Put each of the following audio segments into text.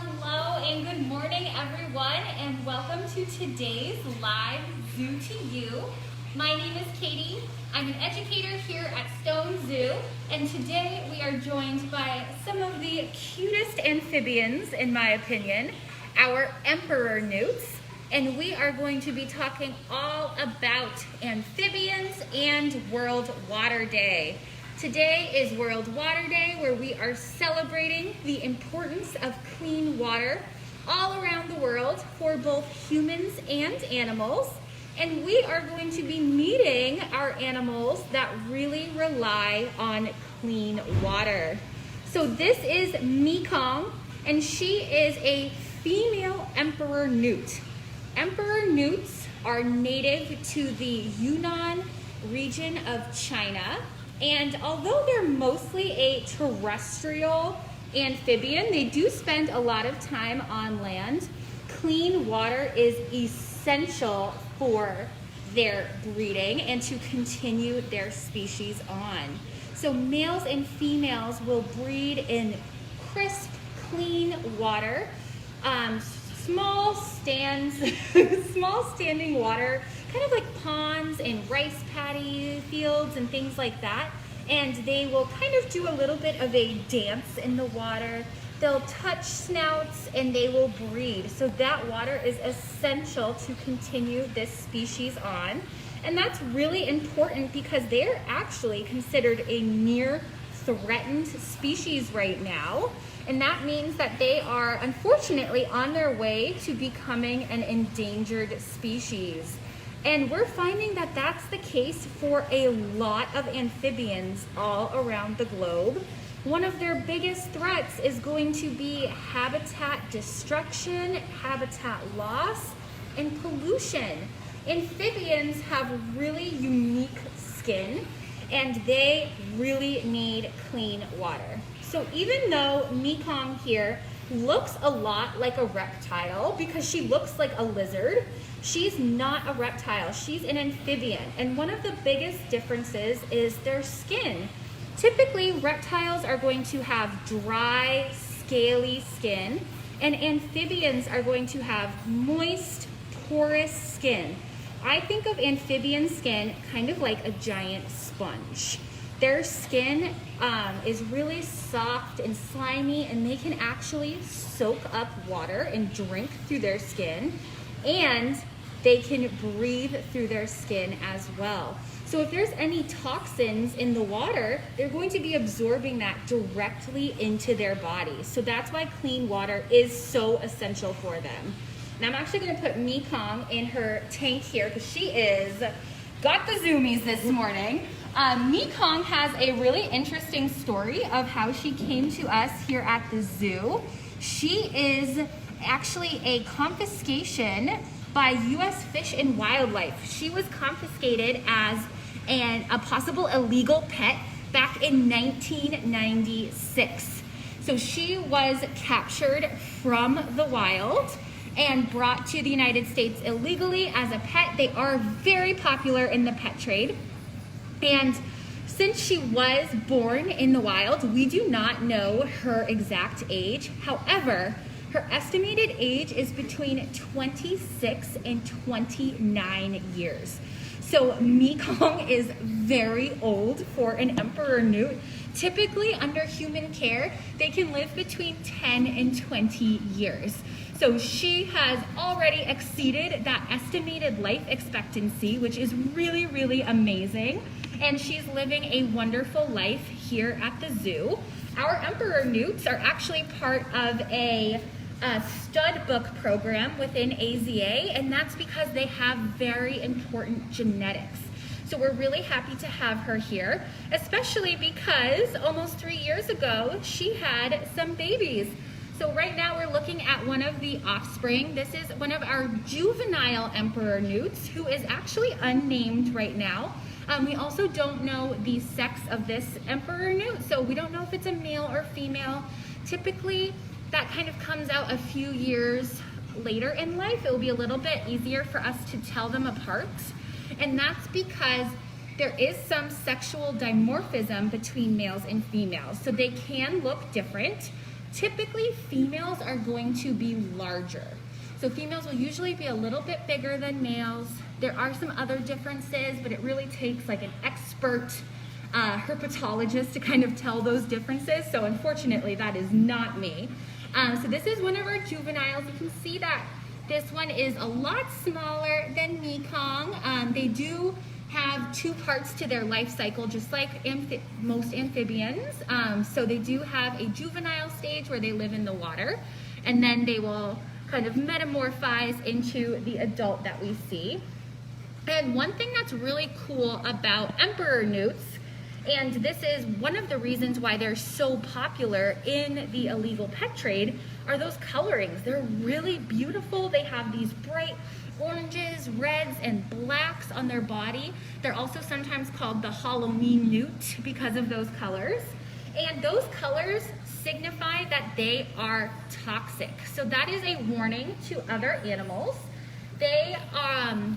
Hello and good morning everyone, and welcome to today's live Zoo to You. My name is Katie. I'm an educator here at Stone Zoo, and today we are joined by some of the cutest amphibians, in my opinion, our emperor newts, and we are going to be talking all about amphibians and World Water Day. Today is World Water Day, where we are celebrating the importance of clean water all around the world for both humans and animals. And we are going to be meeting our animals that really rely on clean water. So this is Mekong, and she is a female emperor newt. Emperor newts are native to the Yunnan region of China. And although they're mostly a terrestrial amphibian, they do spend a lot of time on land. Clean water is essential for their breeding and to continue their species on. So males and females will breed in crisp, clean water, small standing water, kind of like ponds and rice paddy fields and things like that. And they will kind of do a little bit of a dance in the water. They'll touch snouts and they will breed. So that water is essential to continue this species on. And that's really important because they're actually considered a near threatened species right now. And that means that they are unfortunately on their way to becoming an endangered species. And we're finding that that's the case for a lot of amphibians all around the globe. One of their biggest threats is going to be habitat destruction, habitat loss, and pollution. Amphibians have really unique skin, and they really need clean water. So even though Mekong here looks a lot like a reptile because she looks like a lizard, she's not a reptile, she's an amphibian. And one of the biggest differences is their skin. Typically, reptiles are going to have dry, scaly skin, and amphibians are going to have moist, porous skin. I think of amphibian skin kind of like a giant sponge. Their skin is really soft and slimy, and they can actually soak up water and drink through their skin, and they can breathe through their skin as well. So if there's any toxins in the water, they're going to be absorbing that directly into their body. So that's why clean water is so essential for them. And I'm actually gonna put Mekong in her tank here because she is got the zoomies this morning. Mekong has a really interesting story of how she came to us here at the zoo. She is actually a confiscation by U.S. Fish and Wildlife. She was confiscated as a possible illegal pet back in 1996. So she was captured from the wild and brought to the United States illegally as a pet. They are very popular in the pet trade. And since she was born in the wild, we do not know her exact age. However, her estimated age is between 26 and 29 years. So Mekong is very old for an emperor newt. Typically, under human care, they can live between 10 and 20 years. So she has already exceeded that estimated life expectancy, which is really, really amazing. And she's living a wonderful life here at the zoo. Our emperor newts are actually part of a stud book program within AZA, and that's because they have very important genetics. So we're really happy to have her here, especially because almost 3 years ago, she had some babies. So right now we're looking at one of the offspring. This is one of our juvenile emperor newts, who is actually unnamed right now. We also don't know the sex of this emperor newt, so we don't know if it's a male or female. Typically, that kind of comes out a few years later in life. It will be a little bit easier for us to tell them apart. And that's because there is some sexual dimorphism between males and females. So they can look different. Typically, females are going to be larger. So females will usually be a little bit bigger than males. There are some other differences, but it really takes like an expert herpetologist to kind of tell those differences. So unfortunately, that is not me. So this is one of our juveniles. You can see that this one is a lot smaller than Mekong. They do have two parts to their life cycle, just like most amphibians. So they do have a juvenile stage where they live in the water, and then they will kind of metamorphize into the adult that we see. And one thing that's really cool about emperor newts, and this is one of the reasons why they're so popular in the illegal pet trade, are those colorings. They're really beautiful. They have these bright oranges, reds, and blacks on their body. They're also sometimes called the Halloween newt because of those colors. And those colors signify that they are toxic. So that is a warning to other animals. They,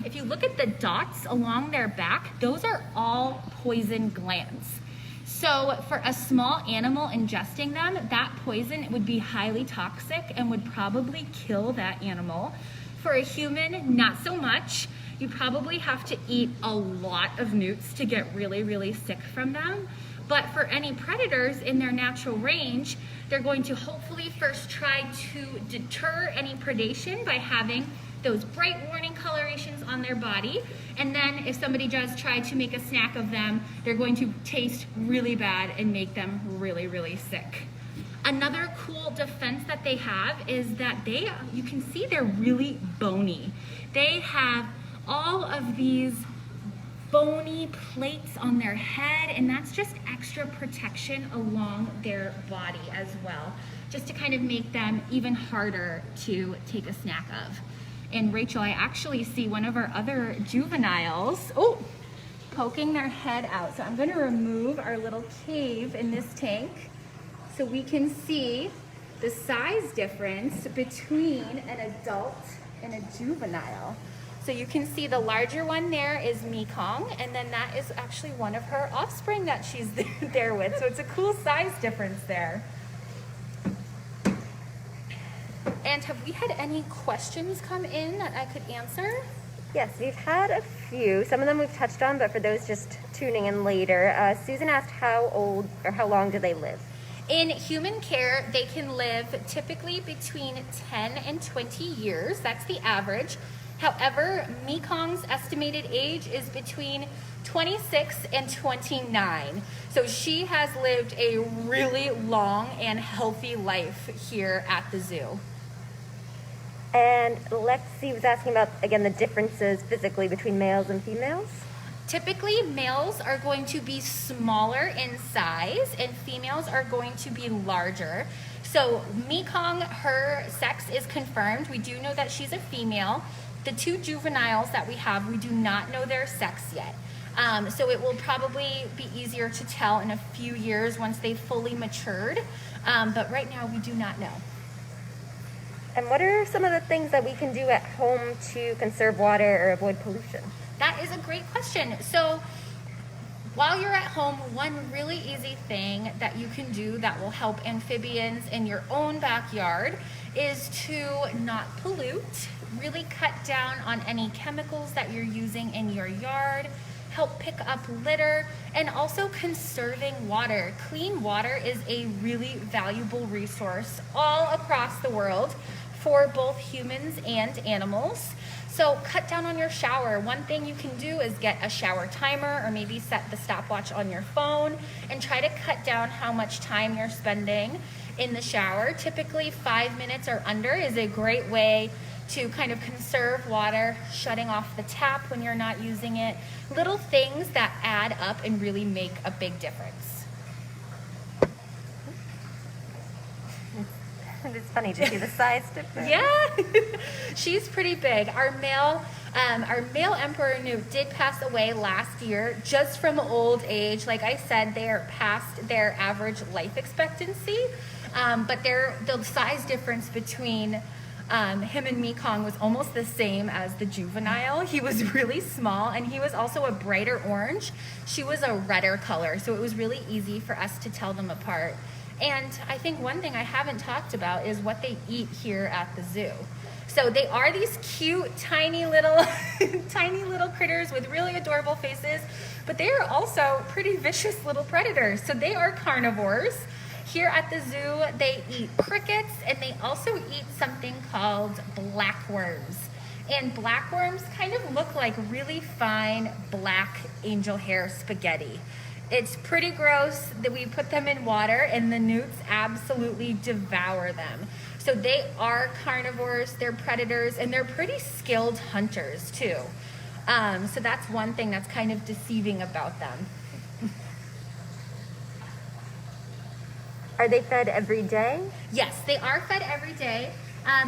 if you look at the dots along their back, those are all poison glands. So for a small animal ingesting them, that poison would be highly toxic and would probably kill that animal. For a human, not so much. You probably have to eat a lot of newts to get really, really sick from them. But for any predators in their natural range, they're going to hopefully first try to deter any predation by having those bright warning colorations on their body. And then if somebody does try to make a snack of them, they're going to taste really bad and make them really, really sick. Another cool defense that they have is that you can see they're really bony. They have all of these bony plates on their head, and that's just extra protection along their body as well, just to kind of make them even harder to take a snack of. And Rachel, I actually see one of our other juveniles, poking their head out. So I'm going to remove our little cave in this tank so we can see the size difference between an adult and a juvenile. So you can see the larger one there is Mekong, and then that is actually one of her offspring that she's there with. So it's a cool size difference there. And have we had any questions come in that I could answer? Yes, we've had a few. Some of them we've touched on, but for those just tuning in later, Susan asked how old or how long do they live? In human care, they can live typically between 10 and 20 years. That's the average. However, Mekong's estimated age is between 26 and 29. So she has lived a really long and healthy life here at the zoo. And Lexi was asking about, again, the differences physically between males and females. Typically, males are going to be smaller in size and females are going to be larger. So Mekong, her sex is confirmed. We do know that she's a female. The two juveniles that we have, we do not know their sex yet. So it will probably be easier to tell in a few years once they've fully matured. But right now we do not know. And what are some of the things that we can do at home to conserve water or avoid pollution? That is a great question. So while you're at home, one really easy thing that you can do that will help amphibians in your own backyard is to not pollute. Really cut down on any chemicals that you're using in your yard, help pick up litter, and also conserving water. Clean water is a really valuable resource all across the world for both humans and animals. So cut down on your shower. One thing you can do is get a shower timer or maybe set the stopwatch on your phone and try to cut down how much time you're spending in the shower. Typically 5 minutes or under is a great way to kind of conserve water, shutting off the tap when you're not using it. Little things that add up and really make a big difference. It's funny to see the size difference. Yeah, she's pretty big. Our male emperor newt did pass away last year just from old age. Like I said, they are past their average life expectancy, but the size difference between him and Mekong was almost the same as the juvenile. He was really small and he was also a brighter orange. She was a redder color, so it was really easy for us to tell them apart. And I think one thing I haven't talked about is what they eat here at the zoo. So they are these cute, tiny little, tiny little critters with really adorable faces, but they are also pretty vicious little predators. So they are carnivores. Here at the zoo, they eat crickets, and they also eat something called blackworms. And blackworms kind of look like really fine black angel hair spaghetti. It's pretty gross that we put them in water, and the newts absolutely devour them. So they are carnivores, they're predators, and they're pretty skilled hunters too. So that's one thing that's kind of deceiving about them. Are they fed every day? Yes, they are fed every day.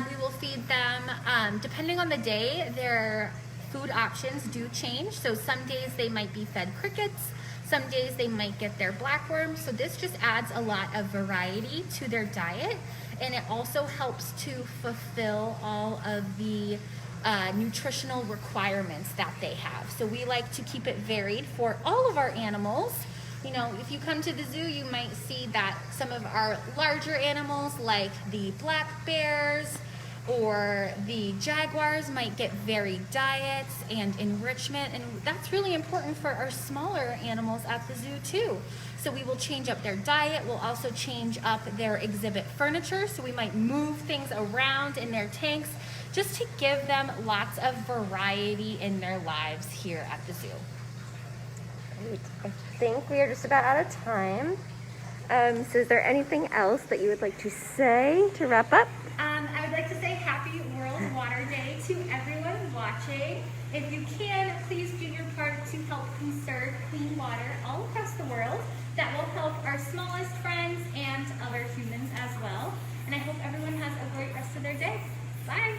We will feed them, depending on the day, their food options do change. So some days they might be fed crickets, some days they might get their blackworms. So this just adds a lot of variety to their diet, and it also helps to fulfill all of the nutritional requirements that they have. So we like to keep it varied for all of our animals. You know, if you come to the zoo, you might see that some of our larger animals, like the black bears or the jaguars, might get varied diets and enrichment, and that's really important for our smaller animals at the zoo too. So we will change up their diet. We'll also change up their exhibit furniture, so we might move things around in their tanks just to give them lots of variety in their lives here at the zoo. Great. I think we are just about out of time. So is there anything else that you would like to say to wrap up? I would like to say Happy World Water Day to everyone watching. If you can, please do your part to help conserve clean water all across the world. That will help our smallest friends and other humans as well. And I hope everyone has a great rest of their day. Bye.